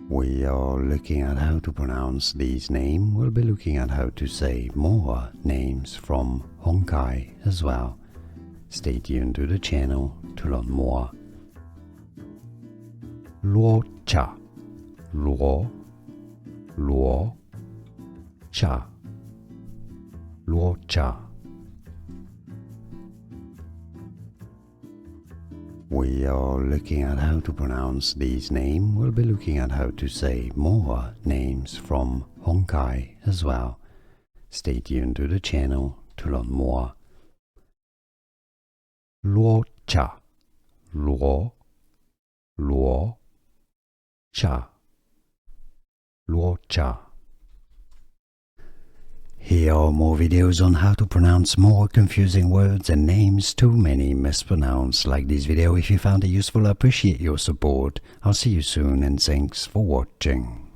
We are looking at how to pronounce these names. We'll be looking at how to say more names from Honkai as well. Stay tuned to the channel to learn more. Luocha, luo, cha, luocha. We are looking at how to pronounce these names. We'll be looking at how to say more names from Honkai as well. Stay tuned to the channel to learn more. Luocha, luo, cha, luocha. Here are more videos on how to pronounce more confusing words and names too many mispronounced. Like this video if you found it useful. I appreciate your support. I'll see you soon and thanks for watching.